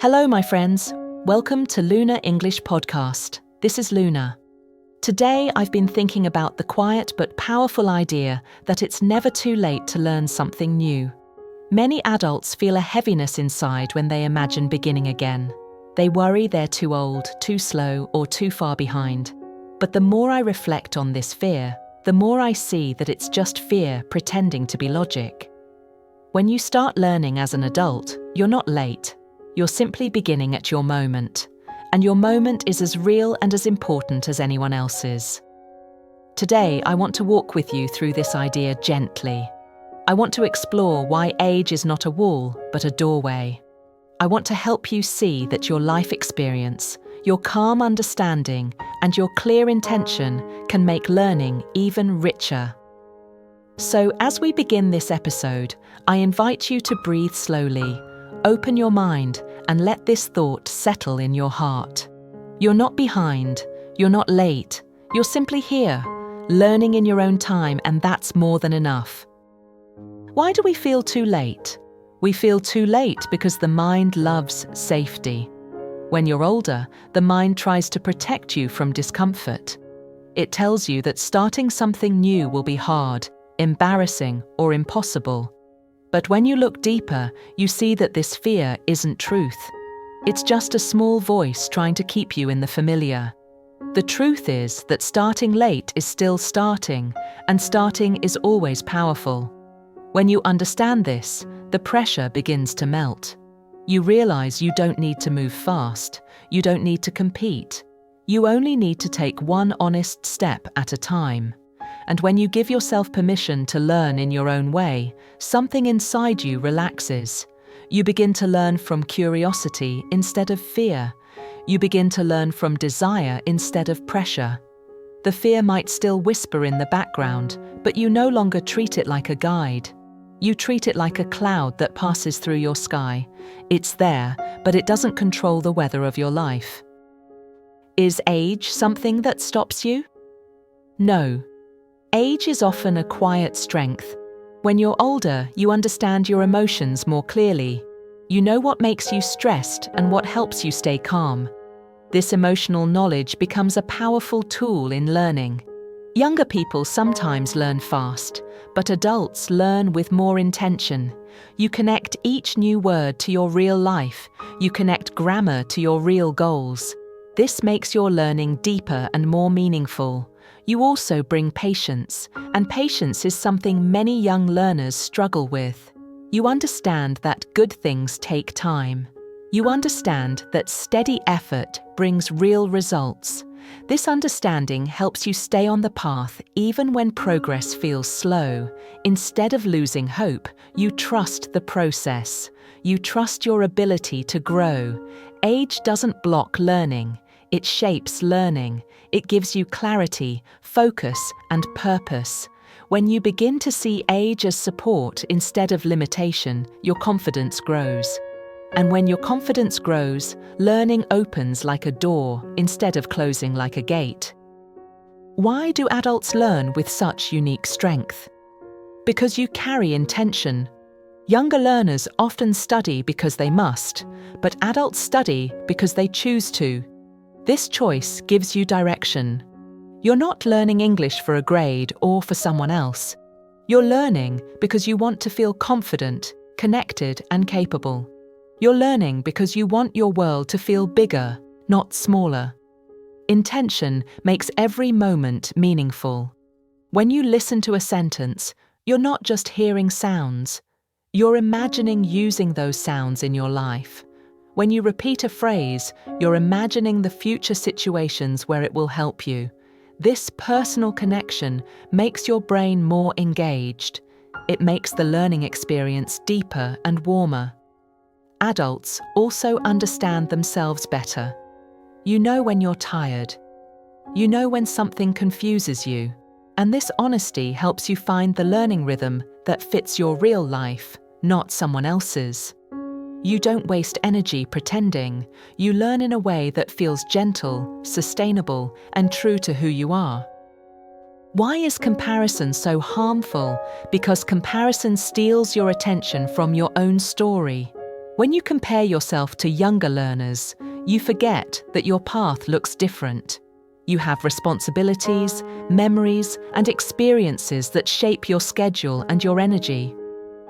Hello, my friends. Welcome to Luna English Podcast. This is Luna. Today, I've been thinking about the quiet but powerful idea that it's never too late to learn something new. Many adults feel a heaviness inside when they imagine beginning again. They worry they're too old, too slow, or too far behind. But the more I reflect on this fear, the more I see that it's just fear pretending to be logic. When you start learning as an adult, you're not late. You're simply beginning at your moment, and your moment is as real and as important as anyone else's. Today, I want to walk with you through this idea gently. I want to explore why age is not a wall, but a doorway. I want to help you see that your life experience, your calm understanding, and your clear intention can make learning even richer. So, as we begin this episode, I invite you to breathe slowly. Open your mind and let this thought settle in your heart. You're not behind, you're not late, you're simply here, learning in your own time, and that's more than enough. Why do we feel too late? We feel too late because the mind loves safety. When you're older, the mind tries to protect you from discomfort. It tells you that starting something new will be hard, embarrassing, or impossible. But when you look deeper, you see that this fear isn't truth. It's just a small voice trying to keep you in the familiar. The truth is that starting late is still starting, and starting is always powerful. When you understand this, the pressure begins to melt. You realize you don't need to move fast. You don't need to compete. You only need to take one honest step at a time. And when you give yourself permission to learn in your own way, something inside you relaxes. You begin to learn from curiosity instead of fear. You begin to learn from desire instead of pressure. The fear might still whisper in the background, but you no longer treat it like a guide. You treat it like a cloud that passes through your sky. It's there, but it doesn't control the weather of your life. Is age something that stops you? No. Age is often a quiet strength. When you're older, you understand your emotions more clearly. You know what makes you stressed and what helps you stay calm. This emotional knowledge becomes a powerful tool in learning. Younger people sometimes learn fast, but adults learn with more intention. You connect each new word to your real life. You connect grammar to your real goals. This makes your learning deeper and more meaningful. You also bring patience, and patience is something many young learners struggle with. You understand that good things take time. You understand that steady effort brings real results. This understanding helps you stay on the path even when progress feels slow. Instead of losing hope, you trust the process. You trust your ability to grow. Age doesn't block learning. It shapes learning. It gives you clarity, focus, and purpose. When you begin to see age as support instead of limitation, your confidence grows. And when your confidence grows, learning opens like a door instead of closing like a gate. Why do adults learn with such unique strength? Because you carry intention. Younger learners often study because they must, but adults study because they choose to. This choice gives you direction. You're not learning English for a grade or for someone else. You're learning because you want to feel confident, connected, and capable. You're learning because you want your world to feel bigger, not smaller. Intention makes every moment meaningful. When you listen to a sentence, you're not just hearing sounds. You're imagining using those sounds in your life. When you repeat a phrase, you're imagining the future situations where it will help you. This personal connection makes your brain more engaged. It makes the learning experience deeper and warmer. Adults also understand themselves better. You know when you're tired. You know when something confuses you. And this honesty helps you find the learning rhythm that fits your real life, not someone else's. You don't waste energy pretending. You learn in a way that feels gentle, sustainable, and true to who you are. Why is comparison so harmful? Because comparison steals your attention from your own story. When you compare yourself to younger learners, you forget that your path looks different. You have responsibilities, memories, and experiences that shape your schedule and your energy.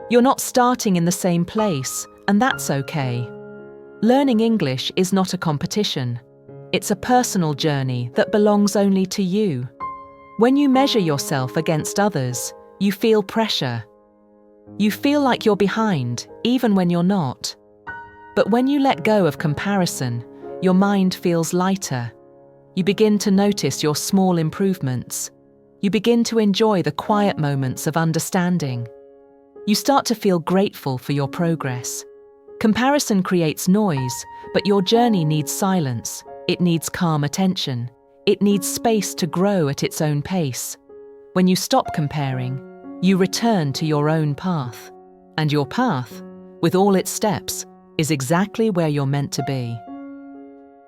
You're not starting in the same place, and that's okay. Learning English is not a competition. It's a personal journey that belongs only to you. When you measure yourself against others, you feel pressure. You feel like you're behind, even when you're not. But when you let go of comparison, your mind feels lighter. You begin to notice your small improvements. You begin to enjoy the quiet moments of understanding. You start to feel grateful for your progress. Comparison creates noise, but your journey needs silence. It needs calm attention. It needs space to grow at its own pace. When you stop comparing, you return to your own path. And your path, with all its steps, is exactly where you're meant to be.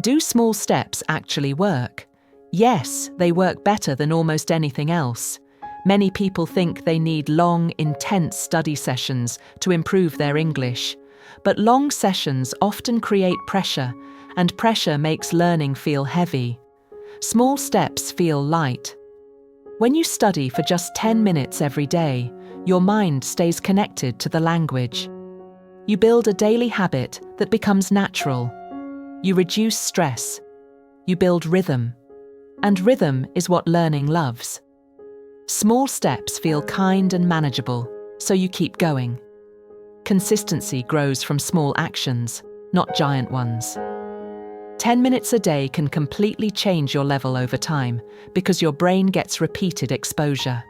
Do small steps actually work? Yes, they work better than almost anything else. Many people think they need long, intense study sessions to improve their English. But long sessions often create pressure, and pressure makes learning feel heavy. Small steps feel light. When you study for just 10 minutes every day, your mind stays connected to the language. You build a daily habit that becomes natural. You reduce stress. You build rhythm. And rhythm is what learning loves. Small steps feel kind and manageable, so you keep going. Consistency grows from small actions, not giant ones. 10 minutes a day can completely change your level over time because your brain gets repeated exposure.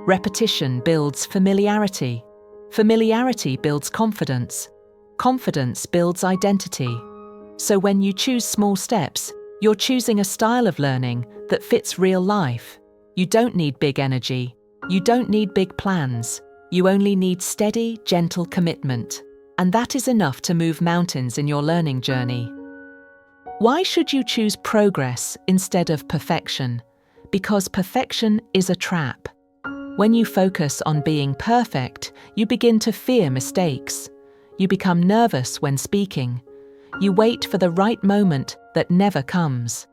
Repetition builds familiarity. Familiarity builds confidence. Confidence builds identity. So when you choose small steps, you're choosing a style of learning that fits real life. You don't need big energy. You don't need big plans. You only need steady, gentle commitment. And that is enough to move mountains in your learning journey. Why should you choose progress instead of perfection? Because perfection is a trap. When you focus on being perfect, you begin to fear mistakes. You become nervous when speaking. You wait for the right moment that never comes.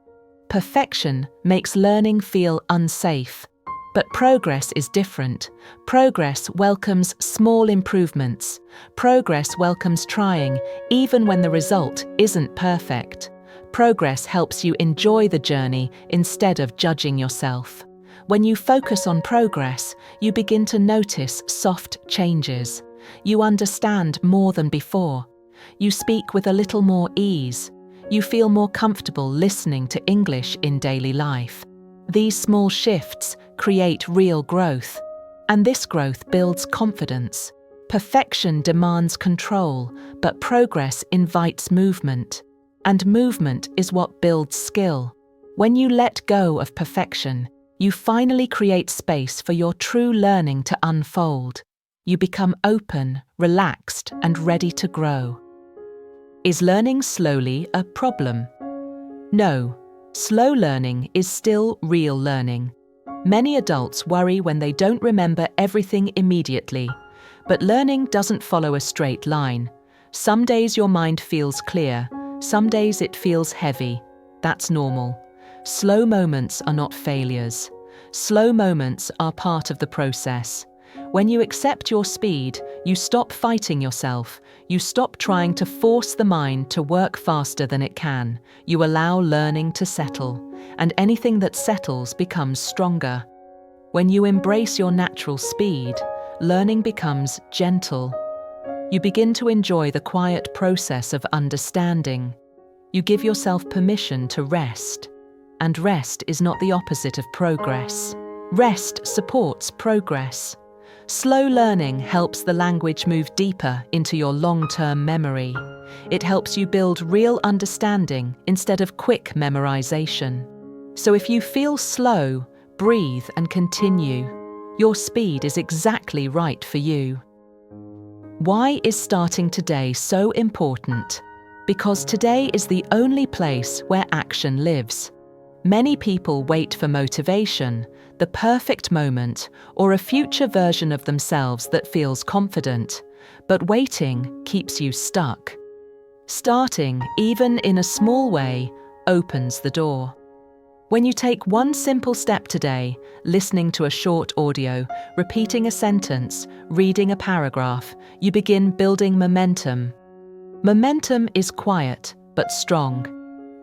Perfection makes learning feel unsafe. But progress is different. Progress welcomes small improvements. Progress welcomes trying, even when the result isn't perfect. Progress helps you enjoy the journey instead of judging yourself. When you focus on progress, you begin to notice soft changes. You understand more than before. You speak with a little more ease. You feel more comfortable listening to English in daily life. These small shifts create real growth, and this growth builds confidence. Perfection demands control, but progress invites movement. And movement is what builds skill. When you let go of perfection, you finally create space for your true learning to unfold. You become open, relaxed, and ready to grow. Is learning slowly a problem? No, slow learning is still real learning. Many adults worry when they don't remember everything immediately. But learning doesn't follow a straight line. Some days your mind feels clear. Some days it feels heavy. That's normal. Slow moments are not failures. Slow moments are part of the process. When you accept your speed, you stop fighting yourself. You stop trying to force the mind to work faster than it can. You allow learning to settle, and anything that settles becomes stronger. When you embrace your natural speed, learning becomes gentle. You begin to enjoy the quiet process of understanding. You give yourself permission to rest. And rest is not the opposite of progress. Rest supports progress. Slow learning helps the language move deeper into your long-term memory. It helps you build real understanding instead of quick memorization. So if you feel slow, breathe and continue. Your speed is exactly right for you. Why is starting today so important? Because today is the only place where action lives. Many people wait for motivation, the perfect moment, or a future version of themselves that feels confident. but waiting keeps you stuck. Starting, even in a small way, opens the door. When you take one simple step today, listening to a short audio, repeating a sentence, reading a paragraph, you begin building momentum. Momentum is quiet, but strong.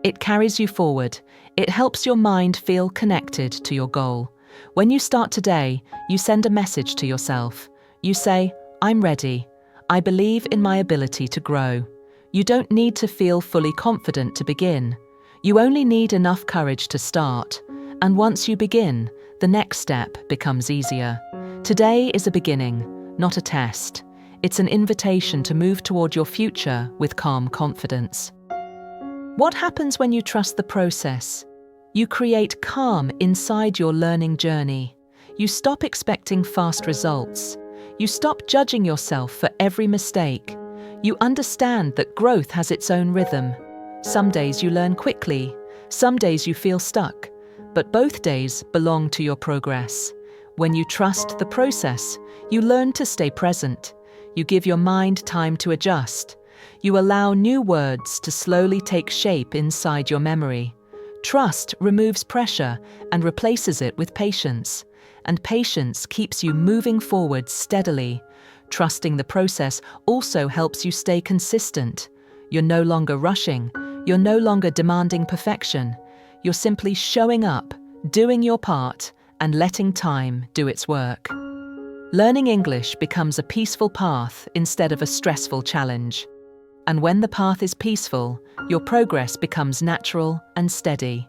It carries you forward. It helps your mind feel connected to your goal. When you start today, you send a message to yourself. You say, "I'm ready. I believe in my ability to grow." You don't need to feel fully confident to begin. You only need enough courage to start. And once you begin, the next step becomes easier. Today is a beginning, not a test. It's an invitation to move toward your future with calm confidence. What happens when you trust the process? You create calm inside your learning journey. You stop expecting fast results. You stop judging yourself for every mistake. You understand that growth has its own rhythm. Some days you learn quickly, some days you feel stuck, but both days belong to your progress. When you trust the process, you learn to stay present. You give your mind time to adjust. You allow new words to slowly take shape inside your memory. Trust removes pressure and replaces it with patience. And patience keeps you moving forward steadily. Trusting the process also helps you stay consistent. You're no longer rushing. You're no longer demanding perfection. You're simply showing up, doing your part, and letting time do its work. Learning English becomes a peaceful path instead of a stressful challenge. And when the path is peaceful, your progress becomes natural and steady.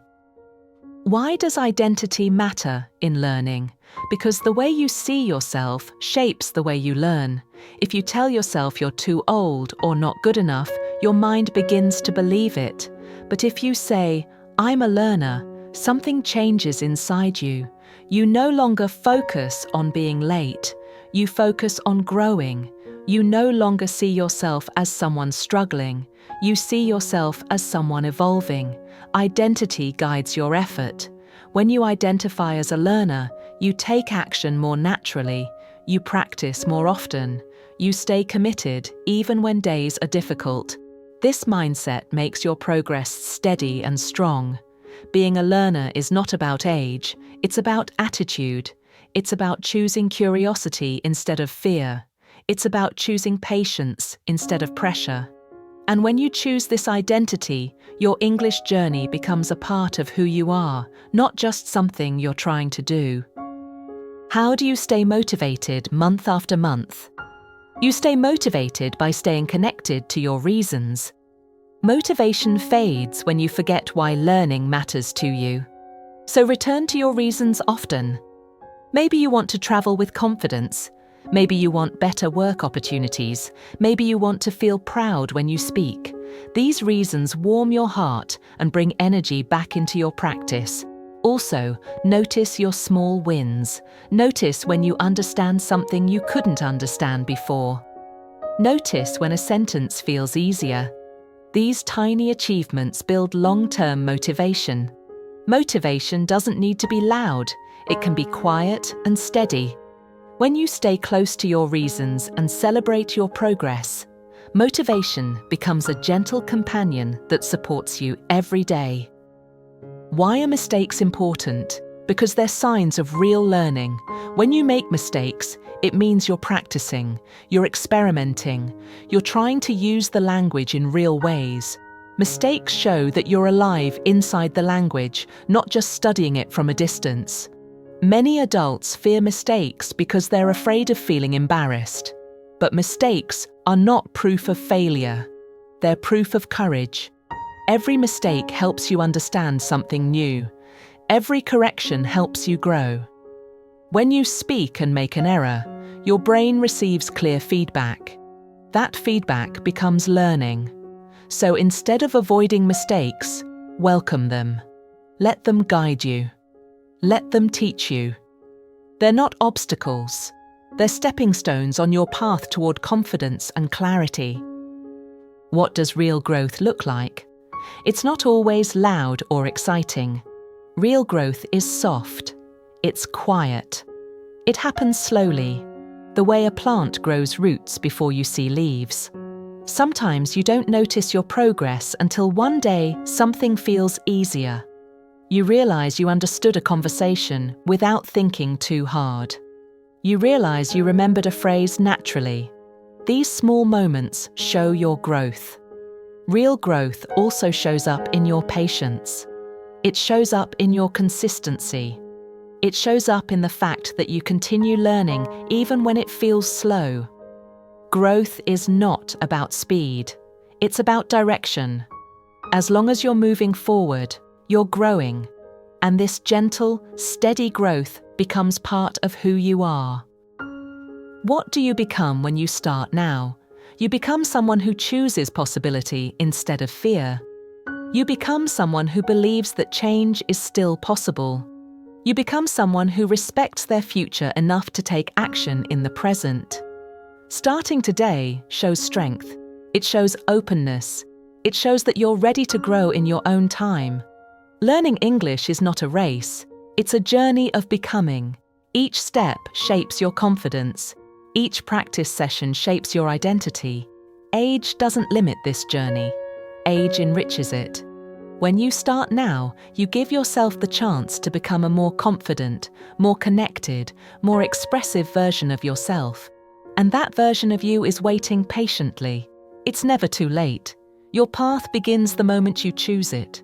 Why does identity matter in learning? Because the way you see yourself shapes the way you learn. If you tell yourself you're too old or not good enough, your mind begins to believe it. But if you say, "I'm a learner," something changes inside you. You no longer focus on being late. You focus on growing. You no longer see yourself as someone struggling. You see yourself as someone evolving. Identity guides your effort. When you identify as a learner, you take action more naturally. You practice more often. You stay committed even when days are difficult. This mindset makes your progress steady and strong. Being a learner is not about age, it's about attitude. It's about choosing curiosity instead of fear. It's about choosing patience instead of pressure. And when you choose this identity, your English journey becomes a part of who you are, not just something you're trying to do. How do you stay motivated month after month? You stay motivated by staying connected to your reasons. Motivation fades when you forget why learning matters to you. So return to your reasons often. Maybe you want to travel with confidence. Maybe you want better work opportunities. Maybe you want to feel proud when you speak. These reasons warm your heart and bring energy back into your practice. Also, notice your small wins. Notice when you understand something you couldn't understand before. Notice when a sentence feels easier. These tiny achievements build long-term motivation. Motivation doesn't need to be loud. It can be quiet and steady. When you stay close to your reasons and celebrate your progress, motivation becomes a gentle companion that supports you every day. Why are mistakes important? Because they're signs of real learning. When you make mistakes, it means you're practicing, you're experimenting, you're trying to use the language in real ways. Mistakes show that you're alive inside the language, not just studying it from a distance. Many adults fear mistakes because they're afraid of feeling embarrassed. But mistakes are not proof of failure. They're proof of courage. Every mistake helps you understand something new. Every correction helps you grow. When you speak and make an error, your brain receives clear feedback. That feedback becomes learning. So instead of avoiding mistakes, welcome them. Let them guide you. Let them teach you. They're not obstacles. They're stepping stones on your path toward confidence and clarity. What does real growth look like? It's not always loud or exciting. Real growth is soft. It's quiet. It happens slowly. the way a plant grows roots before you see leaves. Sometimes you don't notice your progress until one day something feels easier. You realize you understood a conversation without thinking too hard. You realize you remembered a phrase naturally. These small moments show your growth. Real growth also shows up in your patience. It shows up in your consistency. It shows up in the fact that you continue learning even when it feels slow. Growth is not about speed. It's about direction. As long as you're moving forward, you're growing. And this gentle, steady growth becomes part of who you are. What do you become when you start now? You become someone who chooses possibility instead of fear. You become someone who believes that change is still possible. You become someone who respects their future enough to take action in the present. Starting today shows strength. It shows openness. It shows that you're ready to grow in your own time. Learning English is not a race. It's a journey of becoming. Each step shapes your confidence. Each practice session shapes your identity. Age doesn't limit this journey. Age enriches it. When you start now, you give yourself the chance to become a more confident, more connected, more expressive version of yourself. And that version of you is waiting patiently. It's never too late. Your path begins the moment you choose it.